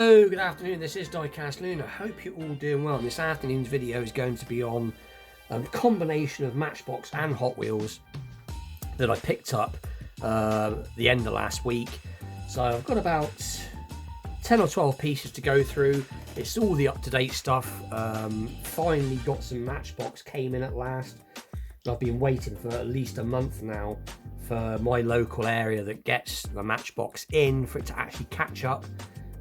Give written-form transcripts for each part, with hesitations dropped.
Hello, good afternoon, this is Diecast Luna. Hope you're all doing well. This afternoon's video is going to be on a combination of Matchbox and Hot Wheels that I picked up the end of last week. So I've got about 10 or 12 pieces to go through. It's all the up-to-date stuff. Finally got some Matchbox, came in at last. I've been waiting for at least a month now for my local area that gets the Matchbox in for it to actually catch up.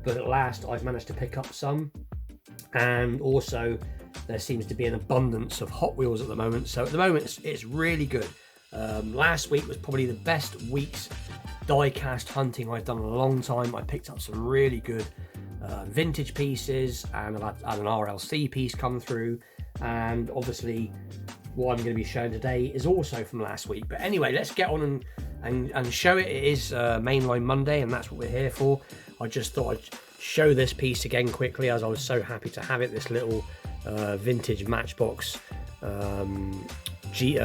But at last I've managed to pick up some, and also there seems to be an abundance of Hot Wheels at the moment. So at the moment it's really good. Last week was probably the best week's die-cast hunting I've done in a long time. I picked up some really good vintage pieces, and I've had an RLC piece come through, and obviously what I'm going to be showing today is also from last week. But anyway, let's get on and show it. It is Mainline Monday, and that's what we're here for. I just thought I'd show this piece again quickly, as I was so happy to have it. This little vintage Matchbox MG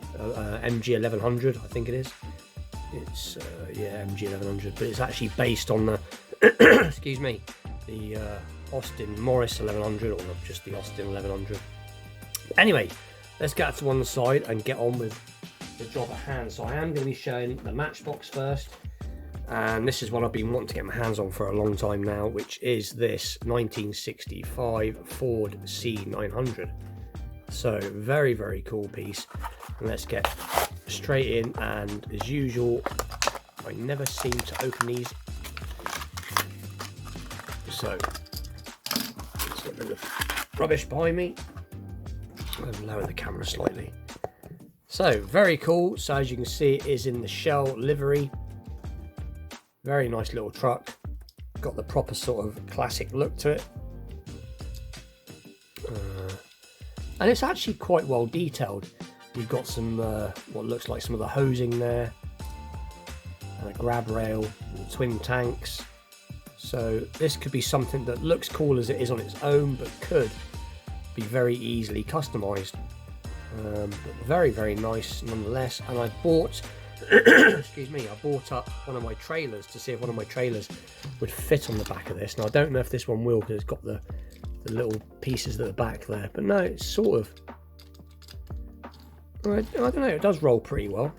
1100, I think it is. It's yeah, MG 1100, but it's actually based on the excuse me, the Austin Morris 1100, or just the Austin 1100. Anyway, let's get to one side and get on with the job at hand. So I am going to be showing the Matchbox first, and this is what I've been wanting to get my hands on for a long time now, which is this 1965 Ford C900. So very, very cool piece. And let's get straight in, and as usual, I never seem to open these. So let's get rid of rubbish behind me and lower the camera slightly. So very cool. So as you can see, it is in the shell livery. Very nice little truck. Got the proper sort of classic look to it. And it's actually quite well detailed. You've got some what looks like some of the hosing there, and a grab rail, and twin tanks. So this could be something that looks cool as it is on its own, but could be very easily customized. But very, very nice nonetheless. And I bought excuse me, I bought up one of my trailers to see if one of my trailers would fit on the back of this. Now I don't know if this one will, because it's got the little pieces at the back there, but no, it's sort of, I don't know, it does roll pretty well.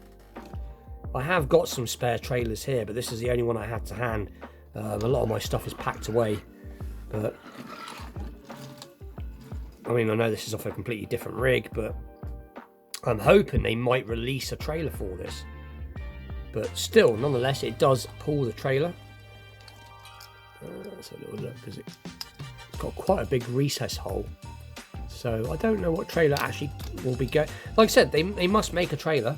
I have got some spare trailers here, but this is the only one I had to hand. A lot of my stuff is packed away, but I mean, I know this is off a completely different rig, but I'm hoping they might release a trailer for this. But still, nonetheless, it does pull the trailer. Let's have a little look, because it's got quite a big recess hole. So I don't know what trailer actually will be going. Like I said, they must make a trailer,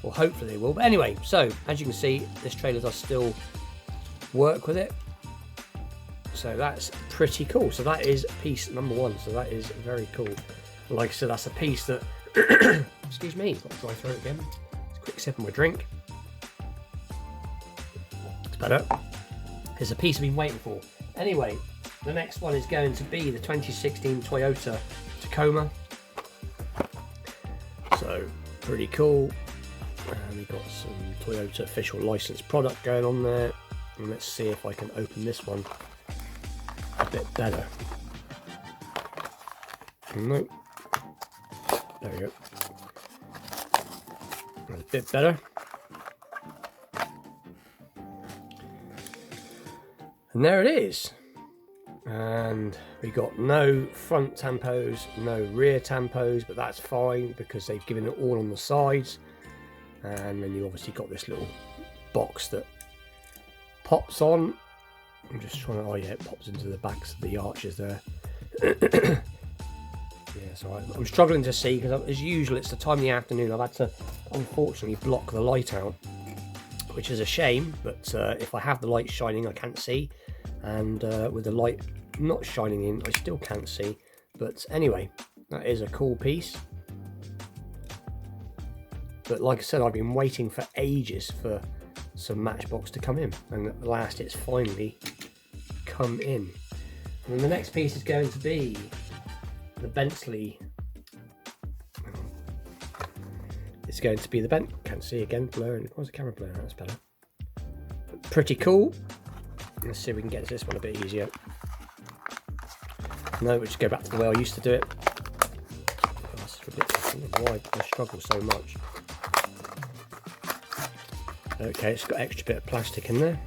or hopefully they will. But anyway, so as you can see, this trailer does still work with it. So that's pretty cool. So that is piece number one. So that is very cool. Like I said, that's a piece that excuse me, got a dry throat again. Just a quick sip of my drink. It's better. It's a piece I've been waiting for. Anyway, the next one is going to be the 2016 Toyota Tacoma. So pretty cool. And we've got some Toyota official licensed product going on there. And let's see if I can open this one a bit better. Nope. There we go. That's a bit better. And there it is. And we got no front tampos, no rear tampos, but that's fine because they've given it all on the sides. And then you obviously got this little box that pops on. I'm just trying to, oh yeah, it pops into the backs of the arches there. Yeah, so I'm struggling to see, because as usual, it's the time of the afternoon. I've had to unfortunately block the light out, which is a shame, but if I have the light shining I can't see, and with the light not shining in I still can't see. But anyway, that is a cool piece. But like I said, I've been waiting for ages for some Matchbox to come in, and at last it's finally come in. And the next piece is going to be the Bentley. It's going to be the Bentley. Can't see again, blurring. Why's the camera blurring? That's better. Pretty cool. Let's see if we can get to this one a bit easier. No, we'll just go back to the way I used to do it. That's ridiculous. I don't know why I struggle so much. Okay, it's got extra bit of plastic in there.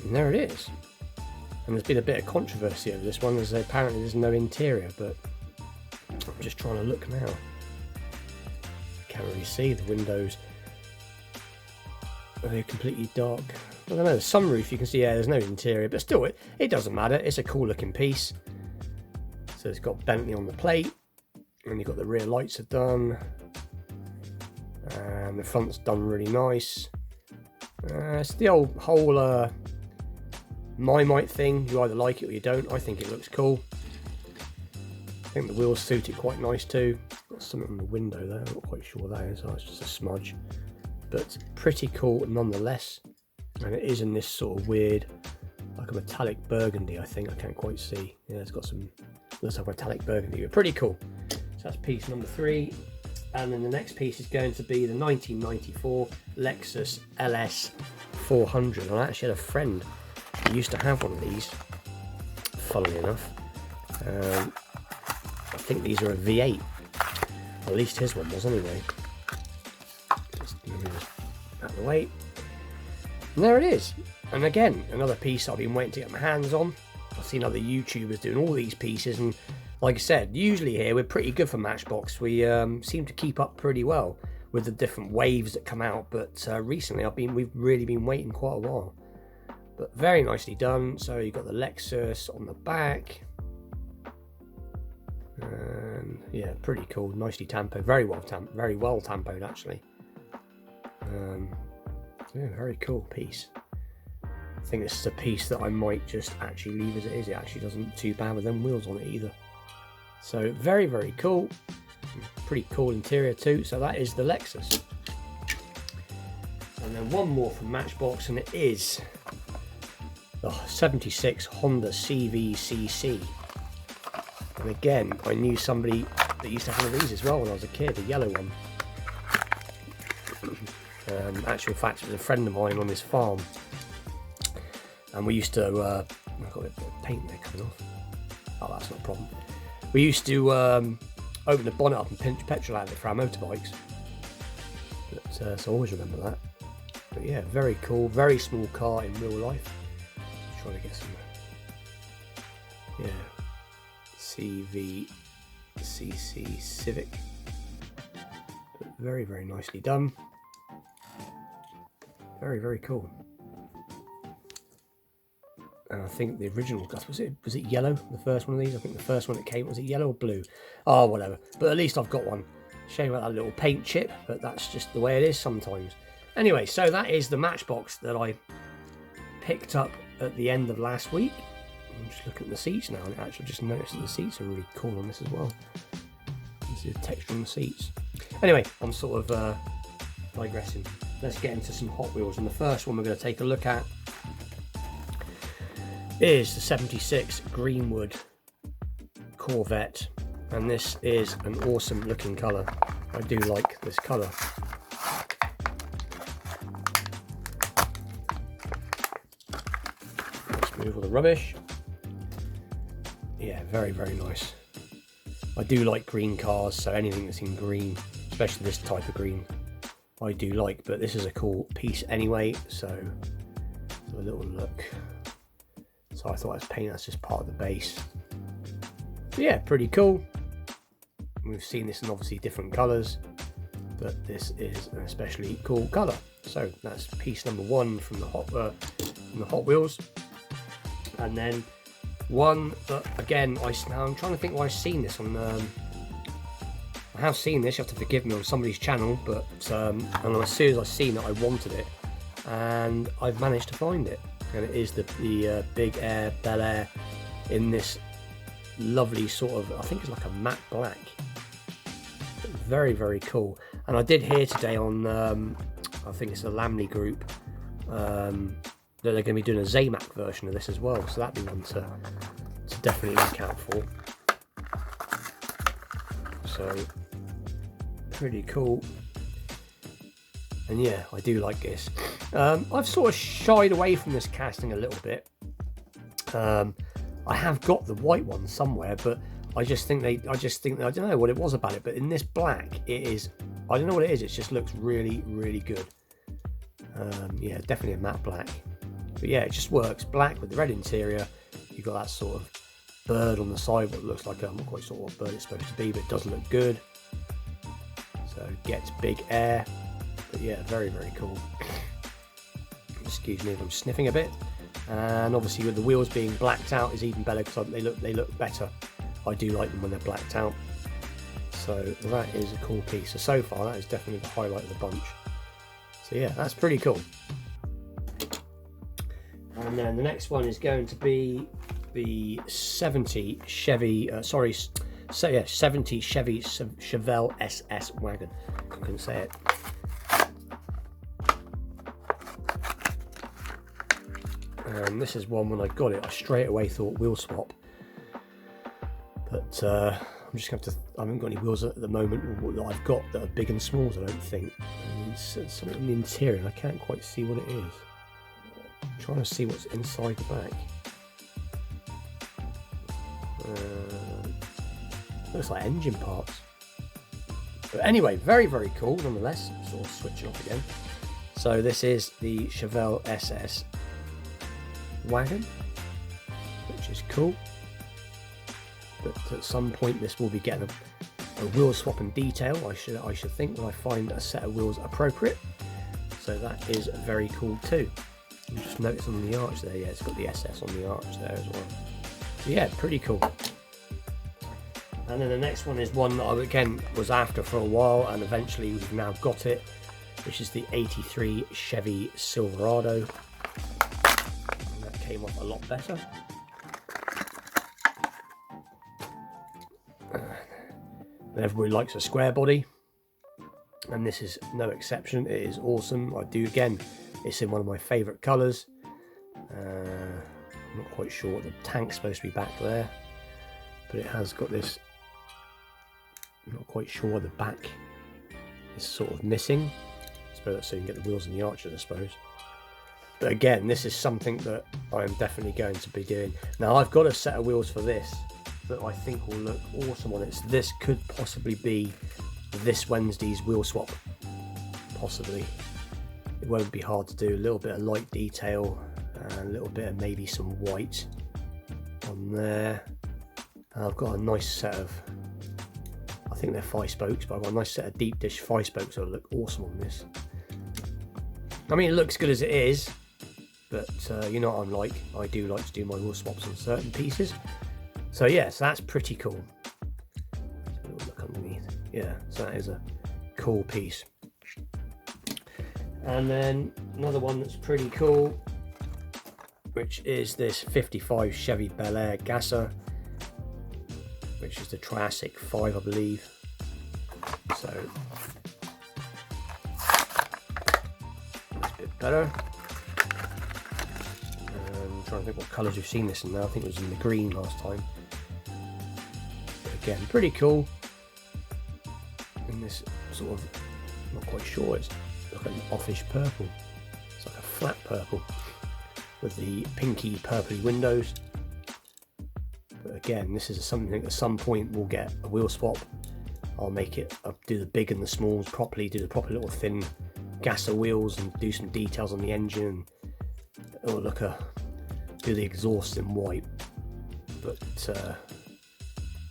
And there it is. And there's been a bit of controversy over this one, as apparently there's no interior, but I'm just trying to look now. Can't really see the windows. They're completely dark. I don't know, the sunroof you can see, yeah, there's no interior, but still, it doesn't matter. It's a cool looking piece. So it's got Bentley on the plate, and you've got the rear lights are done, and the front's done really nice. It's the whole Marmite thing. You either like it or you don't. I think it looks cool. I think the wheels suit it quite nice too. Got something on the window there, I'm not quite sure what that is. Oh, it's just a smudge, but pretty cool nonetheless. And it is in this sort of weird, like a metallic burgundy, I think. I can't quite see. Yeah, it's got some, looks like metallic burgundy, but pretty cool. So that's piece number 3. And then the next piece is going to be the 1994 Lexus Ls 400. And I actually had a friend who used to have one of these, funnily enough. I think these are a V8. At least his one was anyway. Just move this out of the way. And there it is. And again, another piece I've been waiting to get my hands on. I've seen other YouTubers doing all these pieces, and like I said, usually here we're pretty good for Matchbox. We seem to keep up pretty well with the different waves that come out, but recently we've really been waiting quite a while. But very nicely done. So you've got the Lexus on the back. And yeah, pretty cool, nicely tampoed, very well tampoed actually. Yeah, very cool piece. I think this is a piece that I might just actually leave as it is. It actually doesn't look too bad with them wheels on it either. So very, very cool. Pretty cool interior too. So that is the Lexus. And then one more from Matchbox, and it is the 76 Honda Cvcc. And again, I knew somebody that used to have one of these as well when I was a kid, a yellow one. Actual fact, it was a friend of mine on his farm, and we used to I've got a bit of paint there coming off. Oh, that's not a problem. We used to open the bonnet up and pinch petrol out of it for our motorbikes, but, so I always remember that. But yeah, very cool, very small car in real life. Just trying to get some, yeah, Cvcc Civic, but very, very nicely done. Very, very cool. And I think the original, was it yellow, the first one of these? I think the first one that came, was it yellow or blue? Oh, whatever. But at least I've got one. Shame about that little paint chip, but that's just the way it is sometimes. Anyway, so that is the Matchbox that I picked up at the end of last week. I'm just looking at the seats now, and I actually just noticed that the seats are really cool on this as well. You see the texture on the seats. Anyway, I'm sort of digressing. Let's get into some Hot Wheels, and the first one we're going to take a look at is the 76 Greenwood Corvette, and this is an awesome looking colour. I do like this colour. Let's move all the rubbish. Yeah, very, very nice. I do like green cars, so anything that's in green, especially this type of green, I do like, but this is a cool piece anyway, so a little look. So I thought I'd paint that's just part of the base. But yeah, pretty cool. We've seen this in obviously different colours, but this is an especially cool colour. So that's piece number 1 from the Hot Wheels. And then one that, again, now I'm trying to think why I've seen this on I have seen this, you have to forgive me, on somebody's channel, but and as soon as I've seen it, I wanted it, and I've managed to find it, and it is the big Air Bel-Air in this lovely sort of, I think it's like a matte black. Very, very cool. And I did hear today on, I think it's the Lamley group, that they're going to be doing a Zamac version of this as well, so that'd be one to definitely look out for. So pretty cool. And yeah, I do like this. I've sort of shied away from this casting a little bit. I have got the white one somewhere, but I don't know what it was about it, but in this black, it is, I don't know what it is, it just looks really, really good. Yeah, definitely a matte black. But yeah, it just works. Black with the red interior. You've got that sort of bird on the side, what looks like, I'm not quite sure what bird it's supposed to be, but it does look good. So gets big air. But yeah, very, very cool. Excuse me if I'm sniffing a bit. And obviously with the wheels being blacked out is even better because they look better. I do like them when they're blacked out. So that is a cool piece. So far that is definitely the highlight of the bunch. So yeah, that's pretty cool. And then the next one is going to be the 70 Chevy, 70 Chevy Chevelle SS Wagon. I couldn't say it. And this is one, when I got it, I straight away thought wheel swap. But I'm just going to have to, I haven't got any wheels at the moment that I've got that are big and small, I don't think. And it's something in the interior, and I can't quite see what it is. I'm trying to see what's inside the back. Looks like engine parts. But anyway, very, very cool nonetheless. Sort of switching off again. So this is the Chevelle SS Wagon, which is cool. But at some point this will be getting a wheel swap and detail, I should think, when I find a set of wheels appropriate. So that is very cool too. You just notice on the arch there, yeah, it's got the SS on the arch there as well. So yeah, pretty cool. And then the next one is one that I again was after for a while, and eventually we've now got it, which is the 83 Chevy Silverado. And that came off a lot better. And everybody likes a square body, and this is no exception. It is awesome. It's in one of my favourite colours. I'm not quite sure what the tank's supposed to be back there, but it has got this, I'm not quite sure why the back is sort of missing. I suppose so you can get the wheels and the arches, I suppose. But again, this is something that I am definitely going to be doing. Now I've got a set of wheels for this that I think will look awesome on it. So this could possibly be this Wednesday's wheel swap. Possibly. It won't be hard to do. A little bit of light detail, and a little bit of maybe some white on there. And I've got a nice set of, I think they're 5-spokes, but I've got a nice set of deep dish 5-spokes that'll look awesome on this. I mean, it looks good as it is, but you know what I'm like. I do like to do my wheel swaps on certain pieces. So yeah, so that's pretty cool. Let's have a little look underneath. Yeah, so that is a cool piece. And then another one that's pretty cool, which is this 55 Chevy Bellaire Gasser, which is the Triassic 5, I believe. So that's a bit better. I'm trying to think what colours we've seen this in now. I think it was in the green last time. But again, pretty cool. In this sort of, I'm not quite sure, it's like an offish purple. It's like a flat purple with the pinky purpley windows. But again, this is something at some point we'll get a wheel swap. I'll make it, I'll do the big and the smalls properly, do the proper little thin gasser wheels and do some details on the engine. It'll look do the exhaust in white. But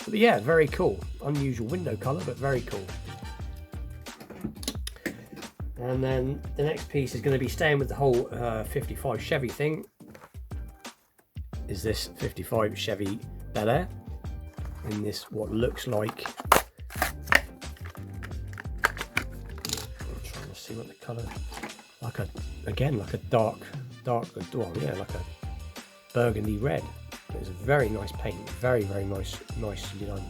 yeah, very cool. Unusual window colour, but very cool. And then the next piece is going to be staying with the whole 55 Chevy thing. Is this 55 Chevy Bellaire in this what looks like, I'm trying to see what the colour, like a dark, well, yeah, like a burgundy red. It's a very nice paint, very, very nicely done.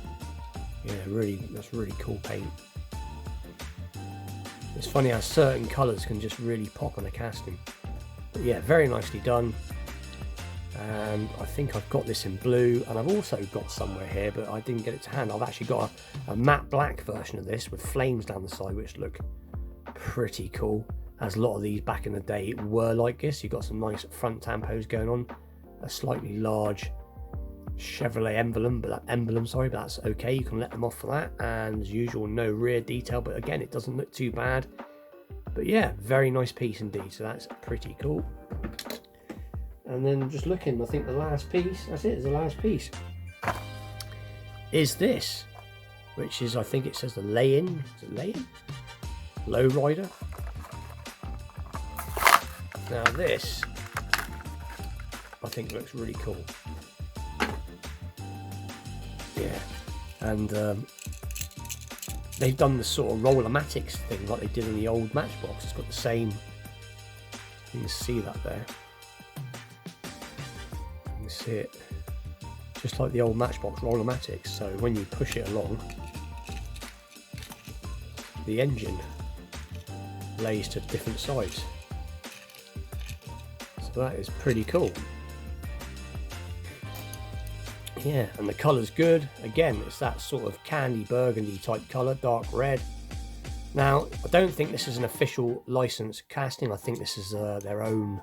Yeah, really, that's really cool paint. It's funny how certain colours can just really pop on a casting. But yeah, very nicely done. And I think I've got this in blue, and I've also got somewhere here, but I didn't get it to hand. I've actually got a matte black version of this with flames down the side, which look pretty cool. as a lot of these back in the day were like this. You've got some nice front tampos going on, a slightly large Chevrolet emblem, but that's okay. You can let them off for that, and as usual, no rear detail, but again, it doesn't look too bad. But yeah, very nice piece indeed, so that's pretty cool. And then just looking, I think the last piece, that's it, the last piece, is this, which is, I think it says the lay-in, is it lay-in? Lowrider. Now this, I think looks really cool. Yeah, and they've done the sort of roller-matics thing like they did in the old Matchbox. It's got the same, you can see that there. You can see it, just like the old Matchbox roller-matics. So when you push it along, the engine lays to different sides. So that is pretty cool. Yeah, and the colour's good. Again, it's that sort of candy burgundy type colour, dark red. Now, I don't think this is an official licensed casting. I think this is their own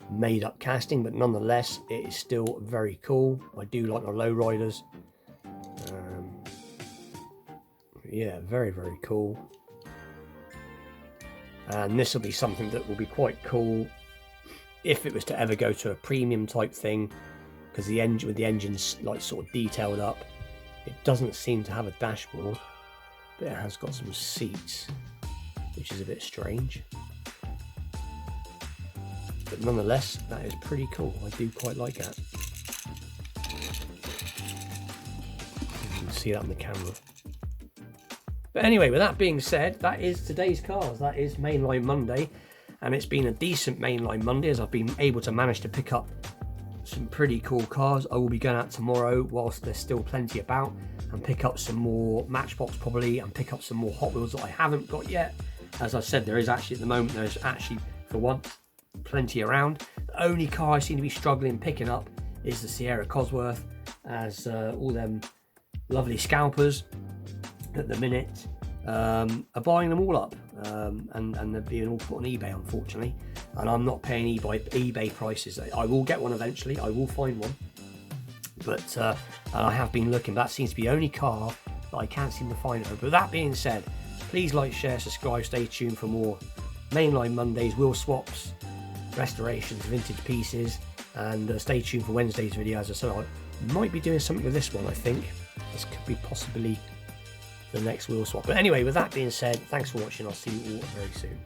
made up casting, but nonetheless, it is still very cool. I do like the lowriders. Yeah, very, very cool. And this will be something that will be quite cool if it was to ever go to a premium type thing, because the engine, with the engines like sort of detailed up, it doesn't seem to have a dashboard, but it has got some seats, which is a bit strange. But nonetheless, that is pretty cool. I do quite like that. You can see that on the camera. But anyway, with that being said, that is today's cars. That is Mainline Monday, and it's been a decent Mainline Monday as I've been able to manage to pick up some pretty cool cars. I will be going out tomorrow whilst there's still plenty about and pick up some more Matchbox probably, and pick up some more Hot Wheels that I haven't got yet. As I said, there is actually at the moment, there's actually for once plenty around. The only car I seem to be struggling picking up is the Sierra Cosworth, as all them lovely scalpers at the minute are buying them all up, and they're being all put on eBay, unfortunately, and I'm not paying eBay prices. I will get one eventually, I will find one, but and I have been looking, but that seems to be the only car that I can't seem to find it. But that being said, please like, share, subscribe, stay tuned for more Mainline Mondays, wheel swaps, restorations, vintage pieces, and stay tuned for Wednesday's video. As I said, I might be doing something with this one. I think this could be possibly the next wheel swap. But anyway, with that being said, thanks for watching. I'll see you all very soon.